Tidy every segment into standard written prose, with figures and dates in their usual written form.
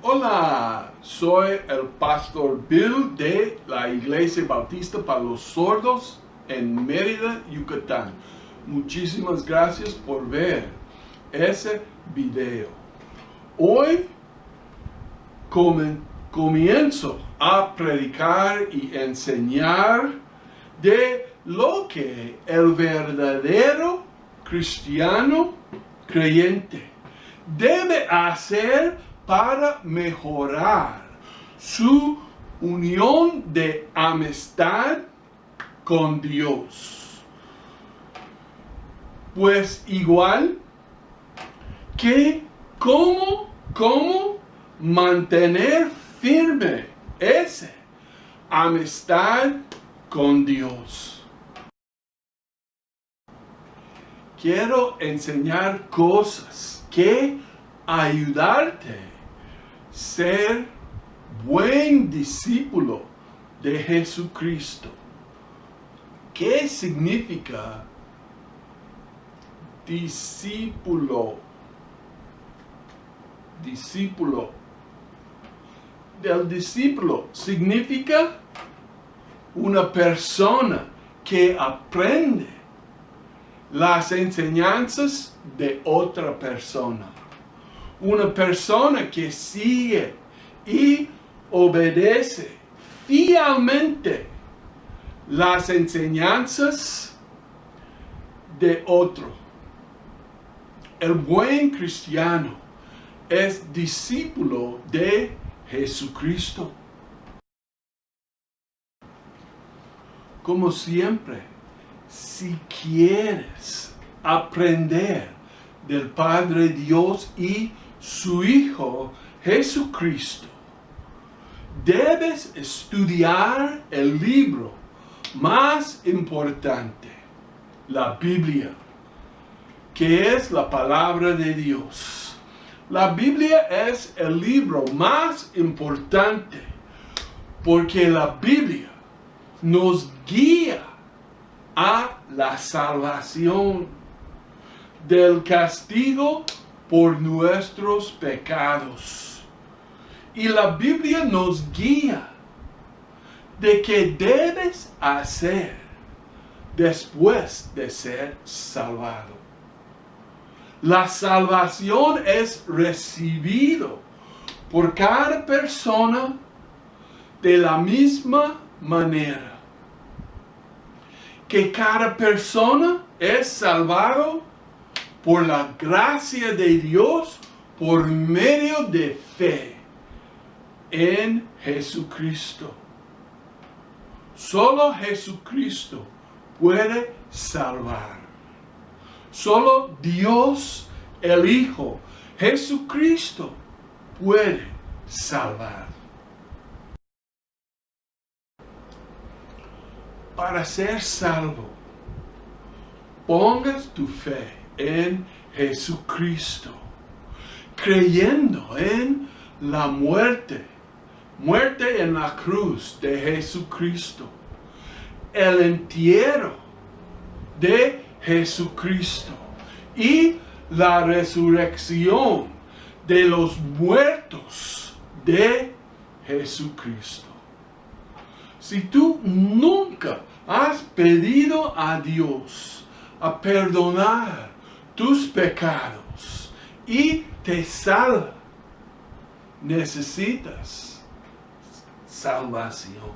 Hola, soy el pastor Bill de la Iglesia Bautista para los Sordos en Mérida, Yucatán. Muchísimas gracias por ver ese video. Hoy comienzo a predicar y enseñar de lo que el verdadero cristiano creyente debe hacer para mejorar su unión de amistad con Dios. Pues igual que cómo mantener firme esa amistad con Dios. Quiero enseñar cosas que ayudarte a ser buen discípulo de Jesucristo. ¿Qué significa discípulo? Del discípulo significa una persona que aprende las enseñanzas de otra persona. Una persona que sigue y obedece fielmente las enseñanzas de otro. El buen cristiano es discípulo de Jesucristo. Como siempre, si quieres aprender del Padre Dios y su Hijo Jesucristo, debes estudiar el libro más importante, la Biblia, que es la palabra de Dios. La Biblia es el libro más importante porque la Biblia nos guía a la salvación del castigo por nuestros pecados. Y la Biblia nos guía de qué debes hacer después de ser salvado. La salvación es recibido por cada persona de la misma manera. Que cada persona es salvado por la gracia de Dios por medio de fe en Jesucristo. Solo Jesucristo puede salvar. Solo Dios, el Hijo, Jesucristo, puede salvar. Para ser salvo, pongas tu fe en Jesucristo, creyendo en la muerte en la cruz de Jesucristo, el entierro de Jesucristo y la resurrección de los muertos de Jesucristo. Si tú nunca has pedido a Dios a perdonar tus pecados y te salva, necesitas salvación.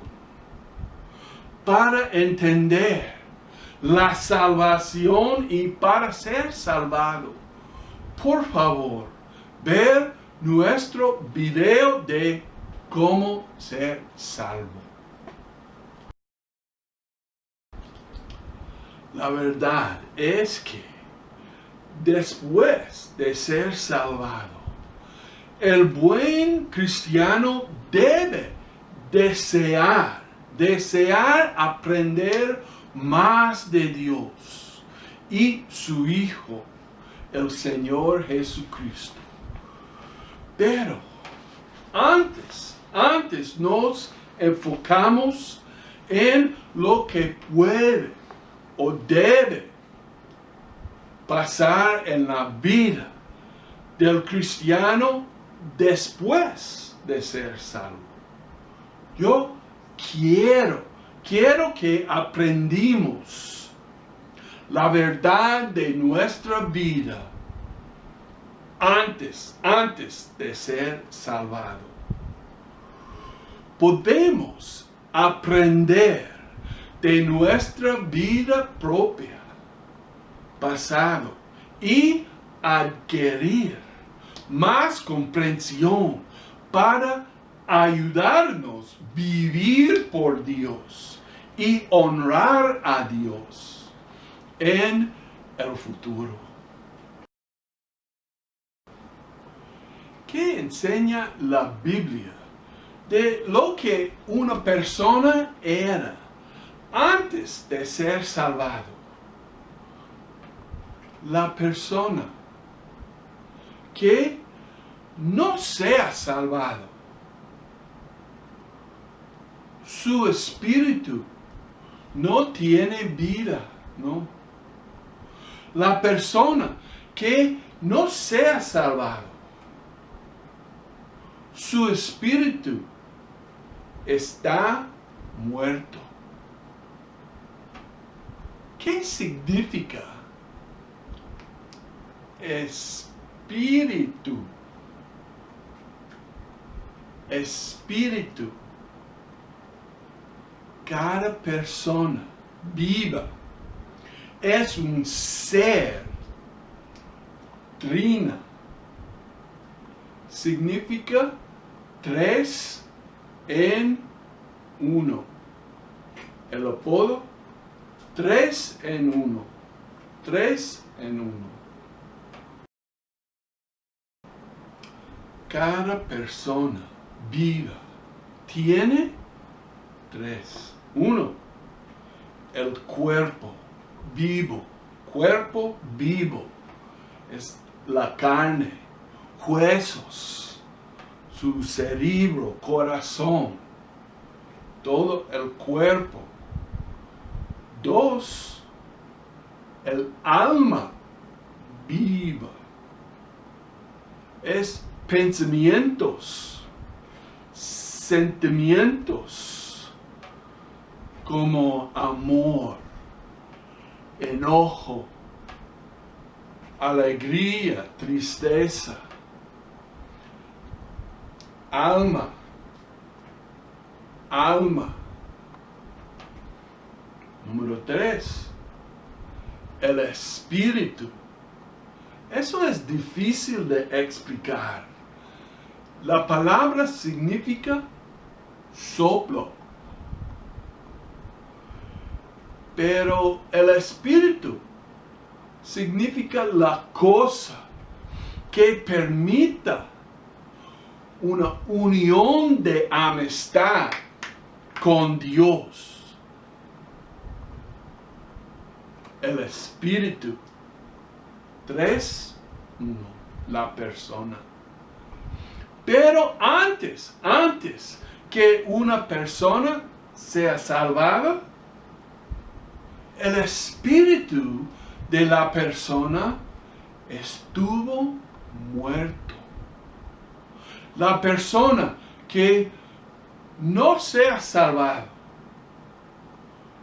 Para entender la salvación y para ser salvado, por favor, ver nuestro video de cómo ser salvo. La verdad es que después de ser salvado, el buen cristiano debe desear aprender más de Dios y su Hijo, el Señor Jesucristo. Pero antes nos enfocamos en lo que puede o debe pasar en la vida del cristiano después de ser salvo. Yo quiero que aprendimos la verdad de nuestra vida antes de ser salvado. Podemos aprender de nuestra vida propia, pasado, y adquirir más comprensión para ayudarnos a vivir por Dios y honrar a Dios en el futuro. ¿Qué enseña la Biblia de lo que una persona era antes de ser salvado? La persona que no sea salvado, su espíritu no tiene vida, ¿no? La persona que no sea salvado, su espíritu está muerto. ¿Qué significa espíritu? Espíritu. Cada persona viva es un ser trina. Significa 3 en 1. El apodo 3 en 1. 3 en 1. Cada persona viva tiene 3. 1. El cuerpo vivo. Cuerpo vivo. Es la carne, huesos, su cerebro, corazón, todo el cuerpo. 2. El alma viva. Es pensamientos, sentimientos como amor, enojo, alegría, tristeza. Alma. Número 3. El espíritu. Eso es difícil de explicar. La palabra significa soplo. Pero el espíritu significa la cosa que permita una unión de amistad con Dios. El espíritu. 3, 1. La persona. Pero antes que una persona sea salvada, el espíritu de la persona estuvo muerto. La persona que no sea salvada,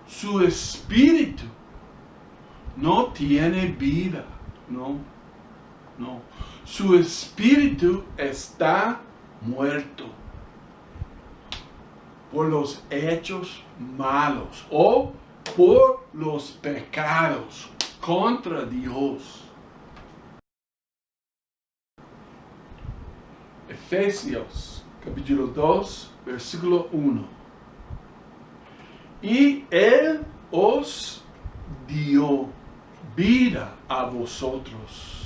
su espíritu no tiene vida, no. Su espíritu está muerto por los hechos malos o por los pecados contra Dios. Efesios capítulo 2, versículo 1. Y Él os dio vida a vosotros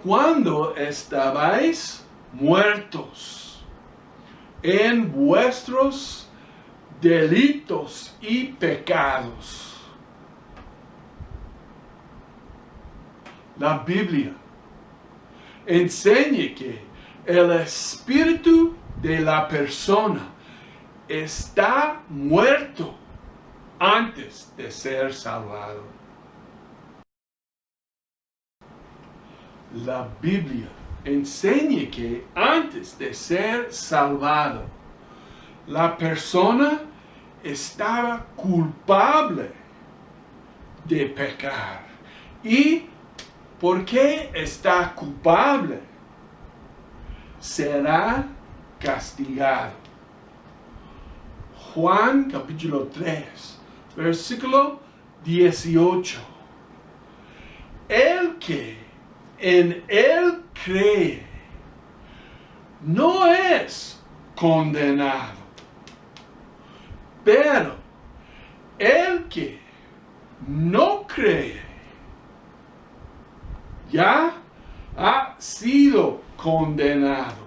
cuando estabais muertos en vuestros delitos y pecados. La Biblia enseña que el espíritu de la persona está muerto antes de ser salvado. La Biblia enseña que antes de ser salvado, la persona estaba culpable de pecar. ¿Y por qué está culpable? Será castigado. Juan capítulo 3, versículo 18. El que en él cree no es condenado, pero el que no cree ya ha sido condenado,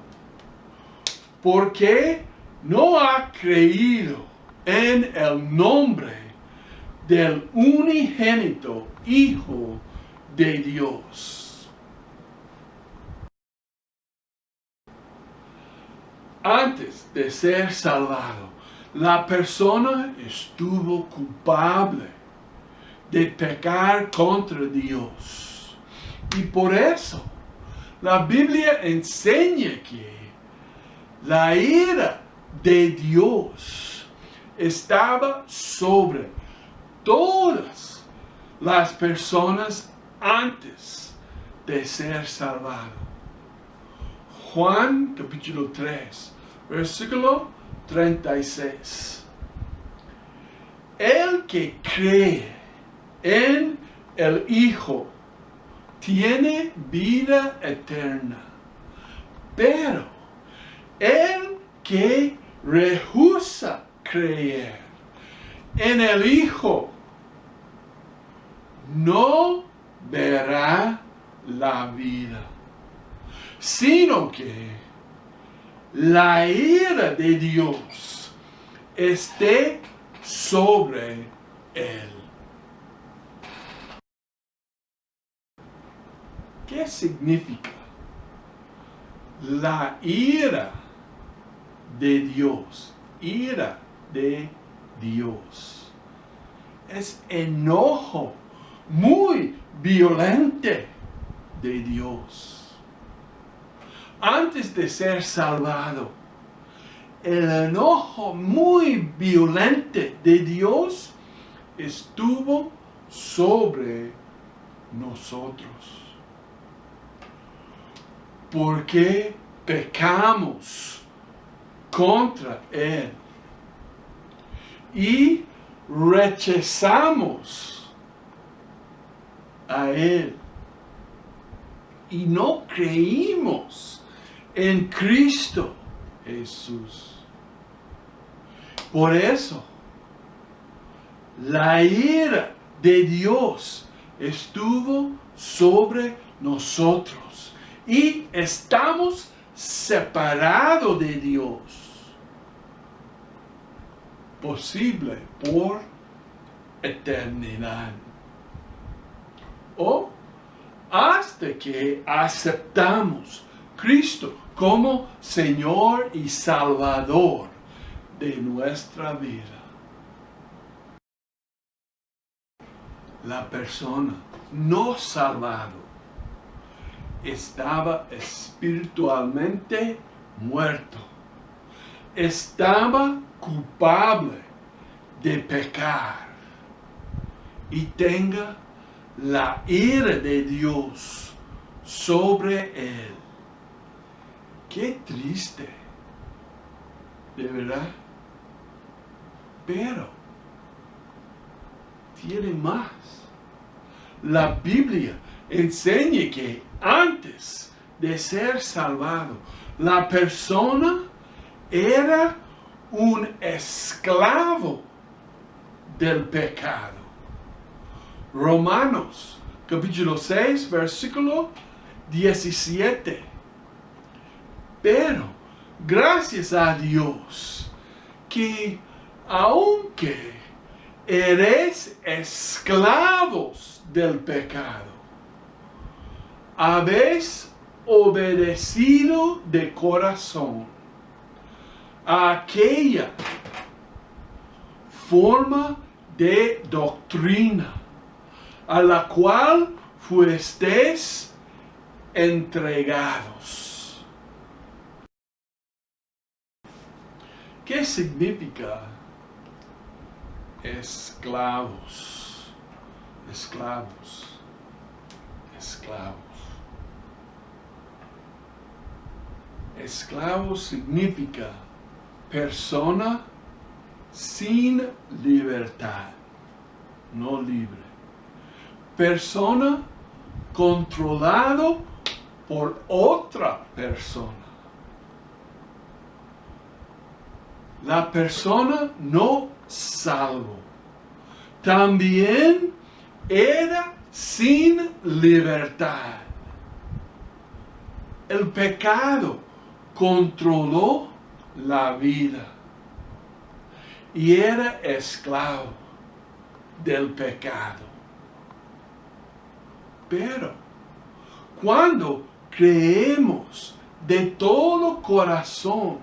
porque no ha creído en el nombre del unigénito Hijo de Dios. Antes de ser salvado, la persona estuvo culpable de pecar contra Dios. Y por eso la Biblia enseña que la ira de Dios estaba sobre todas las personas antes de ser salvado. Juan capítulo 3, versículo 36. El que cree en el Hijo tiene vida eterna, pero el que rehúsa creer en el Hijo no verá la vida, sino que la ira de Dios esté sobre él. ¿Qué significa la ira de Dios? Ira de Dios es enojo muy violento de Dios. Antes de ser salvado, el enojo muy violento de Dios estuvo sobre nosotros, porque pecamos contra Él y rechazamos a Él y no creímos en Cristo Jesús. Por eso, la ira de Dios estuvo sobre nosotros y estamos separados de Dios, posible por eternidad, o hasta que aceptamos Cristo como Señor y Salvador de nuestra vida. La persona no salvada estaba espiritualmente muerto. Estaba culpable de pecar y tenga la ira de Dios sobre él. Qué triste, de verdad. Pero tiene más. La Biblia enseña que antes de ser salvado, la persona era un esclavo del pecado. Romanos capítulo 6, versículo 17. Pero gracias a Dios que aunque eres esclavos del pecado, habéis obedecido de corazón a aquella forma de doctrina a la cual fuisteis entregados. ¿Qué significa esclavos? Esclavos. Esclavos. Esclavo significa persona sin libertad, no libre. Persona controlado por otra persona. La persona no salvo. También era sin libertad. El pecado controló la vida y era esclavo del pecado. Pero cuando creemos de todo corazón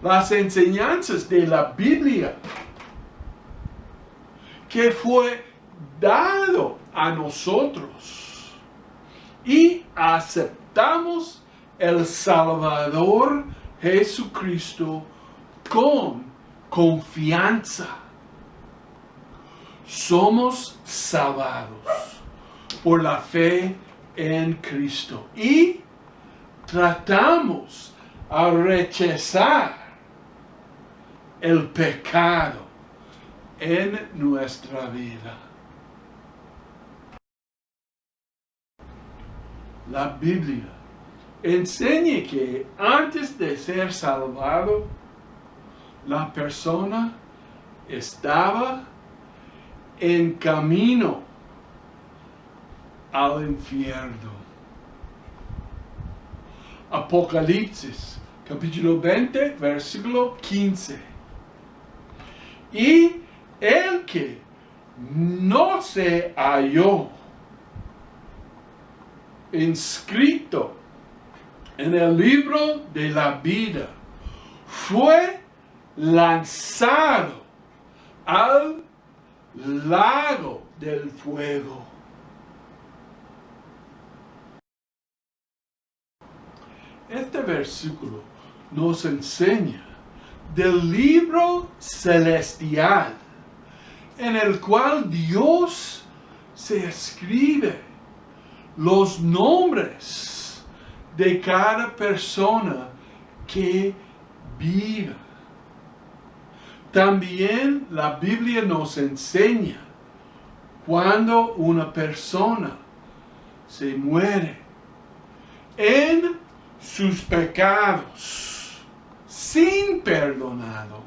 las enseñanzas de la Biblia que fue dado a nosotros y aceptamos el Salvador Jesucristo con confianza, somos salvados por la fe en Cristo y tratamos a rechazar el pecado en nuestra vida. La Biblia enseña que antes de ser salvado, la persona estaba en camino al infierno. Apocalipsis, capítulo 20, versículo 15. Y el que no se halló inscrito en el libro de la vida fue lanzado al lago del fuego. Este versículo nos enseña del libro celestial en el cual Dios se escribe los nombres de cada persona que viva. También la Biblia nos enseña cuando una persona se muere en sus pecados sin perdonado.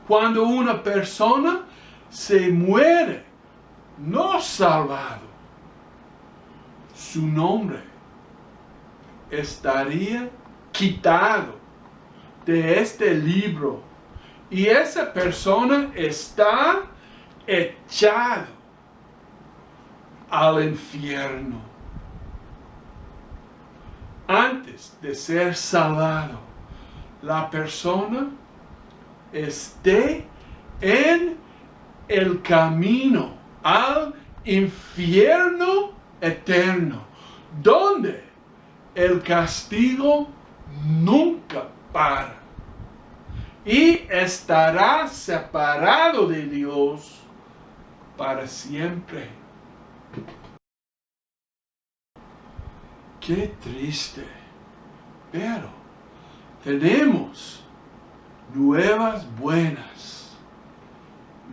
Cuando una persona se muere no salvado, su nombre estaría quitado de este libro y esa persona está echado al infierno. Antes de ser salvado, la persona esté en el camino al infierno eterno, donde el castigo nunca para y estará separado de Dios para siempre. Qué triste, pero tenemos nuevas buenas.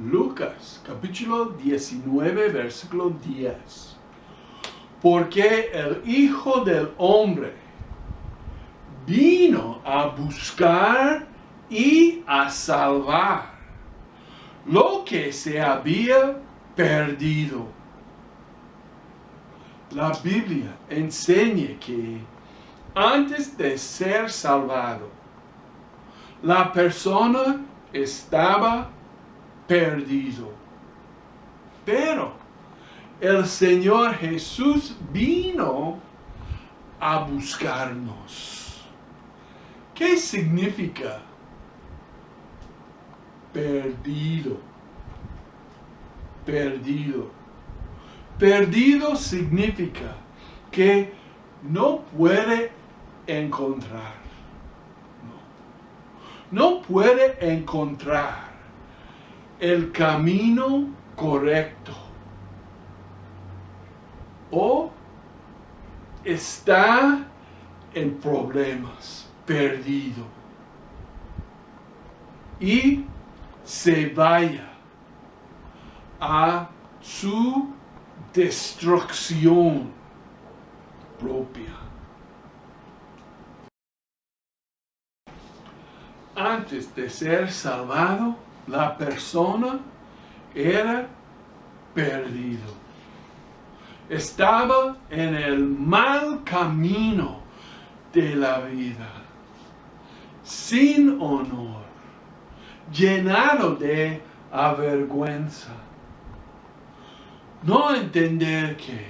Lucas capítulo 19 versículo 10. Porque el Hijo del Hombre vino a buscar y a salvar lo que se había perdido. La Biblia enseña que antes de ser salvado, la persona estaba perdido. Pero el Señor Jesús vino a buscarnos. ¿Qué significa perdido? Perdido. Perdido significa que no puede encontrar. No puede encontrar el camino correcto. O está en problemas, perdido. Y se vaya a su destrucción propia. Antes de ser salvado, la persona era perdido. Estaba en el mal camino de la vida, sin honor, llenado de avergüenza. No entender que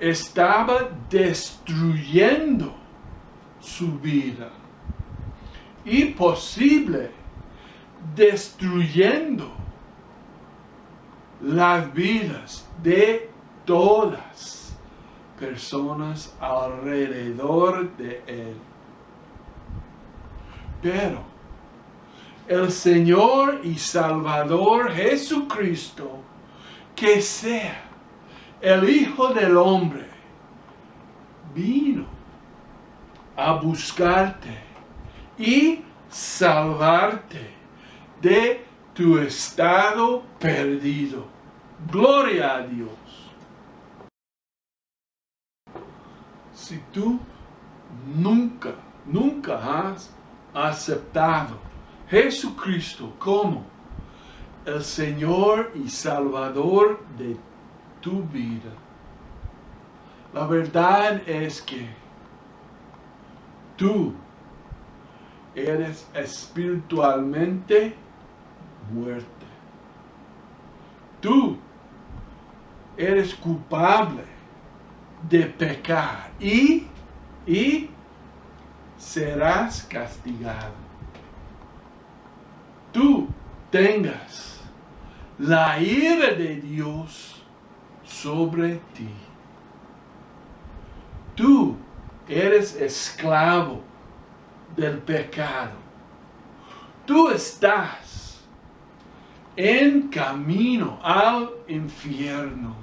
estaba destruyendo su vida y posible destruyendo las vidas de todas personas alrededor de él. Pero el Señor y Salvador Jesucristo, que sea el Hijo del Hombre, vino a buscarte y salvarte de tu estado perdido. Gloria a Dios. Si tú nunca has aceptado Jesucristo como el Señor y Salvador de tu vida, la verdad es que tú eres espiritualmente muerto. Tú eres culpable de pecar y serás castigado. Tú tengas la ira de Dios sobre ti. Tú eres esclavo del pecado. Tú estás en camino al infierno.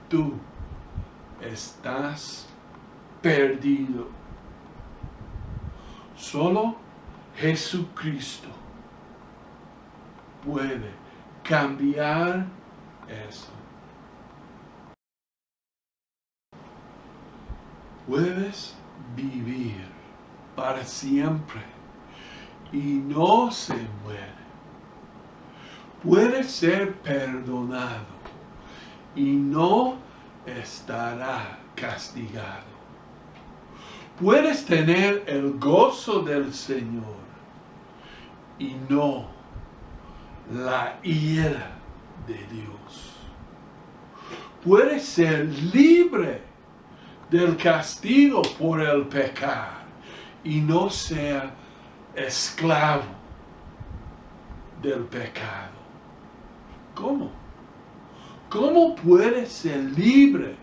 Tú estás perdido. Solo Jesucristo puede cambiar eso. Puedes vivir para siempre y no se muere. Puedes ser perdonado y no estará castigado. Puedes tener el gozo del Señor y no la ira de Dios. Puedes ser libre del castigo por el pecar y no ser esclavo del pecado. ¿Cómo? ¿Cómo puedes ser libre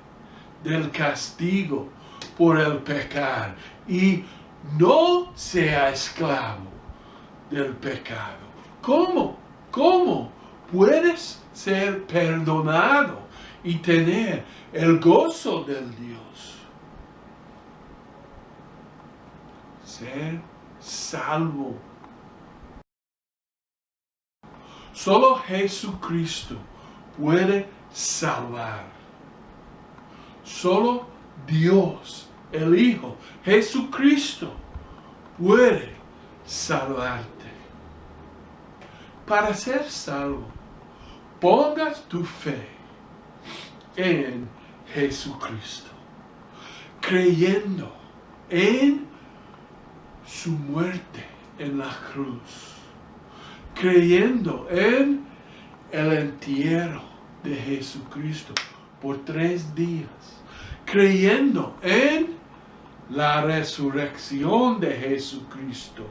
del castigo por el pecar y no sea esclavo del pecado? ¿Cómo? ¿Cómo puedes ser perdonado y tener el gozo del Dios? Ser salvo. Solo Jesucristo puede salvar. Solo Dios, el Hijo, Jesucristo, puede salvarte. Para ser salvo, pongas tu fe en Jesucristo, creyendo en su muerte en la cruz, creyendo en el entierro de Jesucristo por 3 días, creyendo en la resurrección de Jesucristo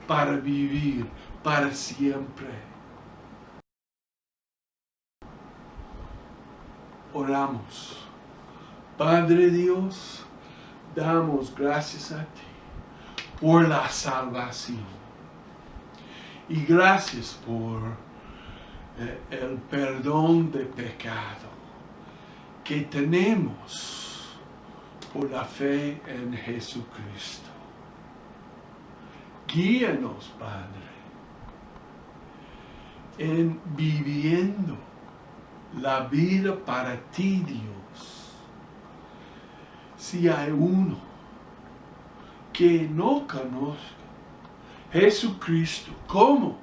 para vivir para siempre. Oramos. Padre Dios, damos gracias a ti por la salvación. Y gracias por el perdón de pecado que tenemos por la fe en Jesucristo. Guíanos, Padre, en viviendo la vida para ti, Dios. Si hay uno que no conozca Jesucristo como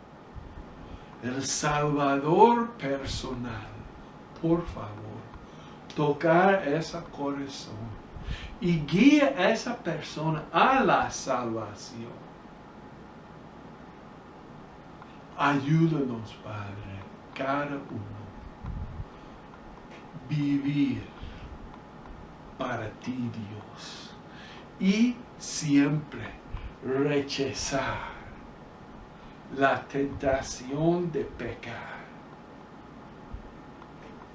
el Salvador personal, por favor, tocar ese corazón y guía a esa persona a la salvación. Ayúdanos, Padre, cada uno, vivir para ti, Dios, y siempre rechazar la tentación de pecar.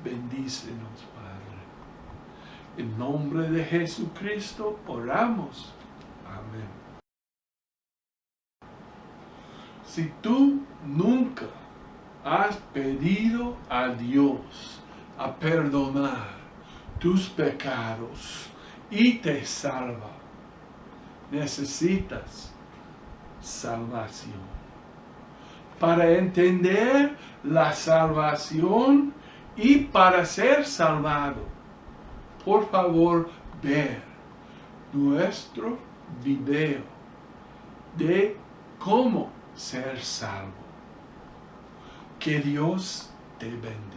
Bendícenos, Padre. En nombre de Jesucristo oramos. Amén. Si tú nunca has pedido a Dios a perdonar tus pecados y te salva, necesitas salvación. Para entender la salvación y para ser salvado, por favor, ver nuestro video de cómo ser salvo. Que Dios te bendiga.